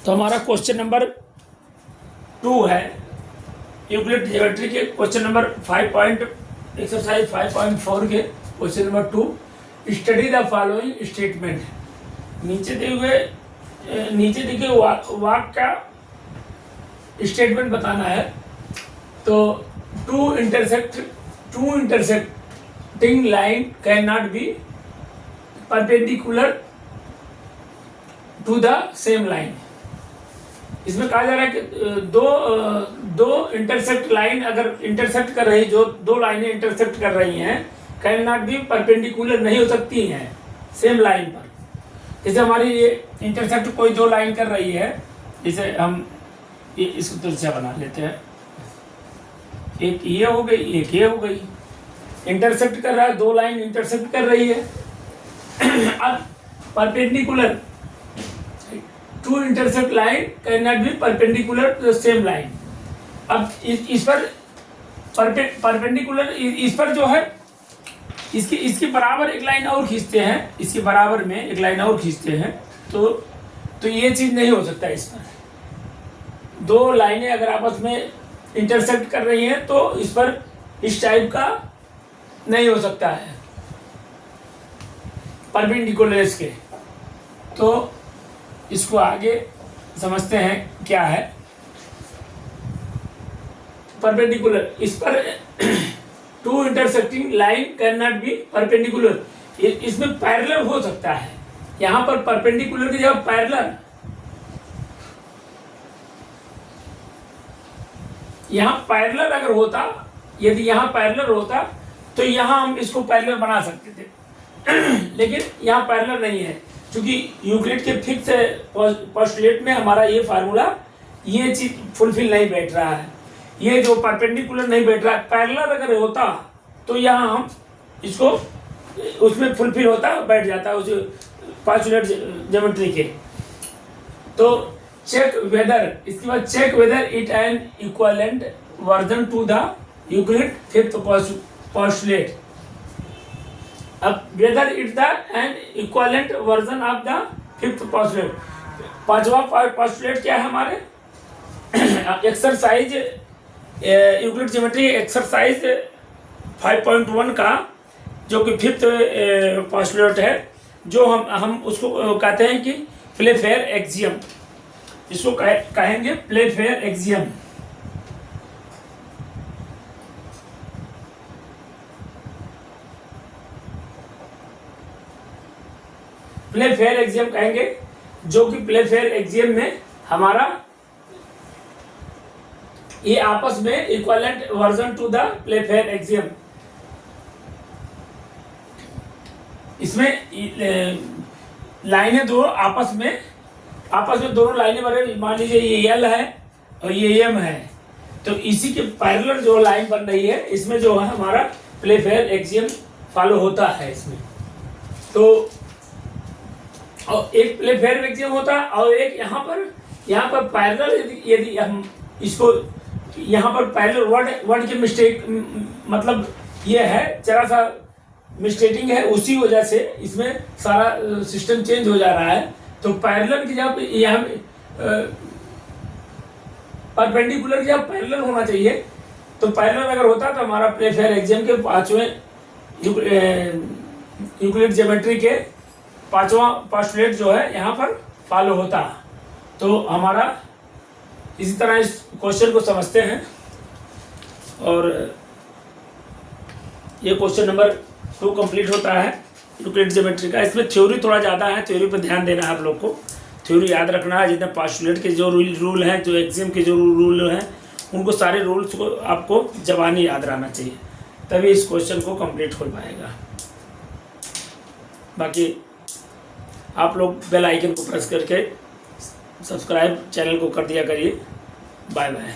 तो हमारा question number 2 है यूक्लिड ज्योमेट्री के क्वेश्चन नंबर 5 एक्सरसाइज 5.4 के question number 2। Study the following statement. नीचे दिए वाक्य का स्टेटमेंट बताना है। तो two intersecting line can not be perpendicular to the same line. इसमें कहा जा रहा है कि दो इंटरसेक्ट लाइन अगर इंटरसेक्ट कर रही, जो दो लाइनें इंटरसेक्ट कर रही हैं, कैन नॉट बी परपेंडिकुलर नहीं हो सकती हैं सेम लाइन पर। जैसे हमारी ये इंटरसेक्ट कोई दो लाइन कर रही है, जैसे हम इसको तिरछा बना लेते हैं, एक ये हो गई एक ये हो गई, इंटरसेक्ट कर रहा है, दो लाइन इंटरसेक्ट कर रही है। अब perpendicular, two intersect line can not be perpendicular to the same line. अब इस पर परपेंडिकुलर, इस पर जो है इसके बराबर एक लाइन और खींचते हैं, इसके बराबर में एक लाइन और खींचते हैं, तो ये चीज नहीं हो सकता। इस पर दो लाइनें अगर आपस में इंटरसेक्ट कर रही हैं तो इस पर इस टाइप का नहीं हो सकता है परपेंडिकुलर इसके। तो इसको आगे समझते हैं क्या है परपेंडिकुलर। इस पर two intersecting line can not be perpendicular, इसमें पैरेलल हो सकता है। यहां पर परपेंडिकुलर की जगह पैरेलल, यहां पैरेलल अगर होता, यदि यहां पैरेलल होता तो यहां हम इसको पैरेलल बना सकते थे। लेकिन यहां पैरेलल नहीं है, क्योंकि यूक्लिड के फिक्स पोस्टुलेट में हमारा ये फार्मूला, ये चीज फुलफिल नहीं बैठ रहा है। ये जो परपेंडिकुलर नहीं बैठ रहा है, पैरेलल अगर होता तो यहाँ हम इसको उसमें फुलफिल होता, बैठ जाता उस पोस्टुलेट ज्योमेट्री के। तो चेक वेदर, इसके बाद check whether it an equivalent version to the Euclid fifth postulate. अब whether it the an equivalent version of the fifth postulate. पांचवा पोस्टुलेट क्या है हमारे एक्सरसाइज यूक्लिड ज्योमेट्री एक्सरसाइज 5.1 का, जो कि फिफ्थ पोस्टुलेट है, जो हम उसको कहते हैं कि प्लेफेयर एक्सियम। इसको कहेंगे प्लेफेयर एक्सियम। प्लेफेयर एक्सियम कहेंगे, जो कि प्लेफेयर एक्सियम में हमारा ये आपस में equivalent version to the Playfair axiom. इसमें लाइनें दो आपस में दोनों लाइनें बने, मान लीजिए ये एल है और ये एम है, तो इसी के पैरेलल जो लाइन बन रही है, इसमें जो है हमारा प्लेफेयर एक्सियम फॉलो होता है इसमें। तो और एक प्लेफेयर एक्सियम होता है और एक यहाँ पर पैरेलल, यदि हम इसको यहाँ पर पैरेलल वर्ड की मिस्टेक, मतलब ये है जरा सा मिस्टेकिंग है, उसी वजह से इसमें सारा सिस्टम चेंज हो जा रहा है। तो पैरेलल की जब यहाँ परपेंडिकुलर की जब पैरेलल होना चाहिए, तो पैरेलल अगर होता तो हमारा प्लेफेयर एक्सियम के पांचवें यूक्लिड ज्योमेट्री के पांचवा पोस्टुलेट जो है यहाँ पर फॉलो होता। तो हमारा इसी तरह इस क्वेश्चन को समझते हैं। और ये क्वेश्चन नंबर 2 कंप्लीट होता है यूक्लिड ज्योमेट्री का। इसमें थ्योरी थोड़ा ज़्यादा है, थ्योरी पर ध्यान देना है आप लोग को। थ्योरी याद रखना है, जितने पोस्टुलेट के जो रूल हैं, जो एक्सियम के जो रूल हैं, उनको सारे रूल्स को आपको ज़बानी याद रहना चाहिए, तभी इस क्वेश्चन को कंप्लीट हो पाएगा। बाकी आप लोग बेल आइकन को प्रेस करके सब्सक्राइब चैनल को कर दिया करिए। Bye bye.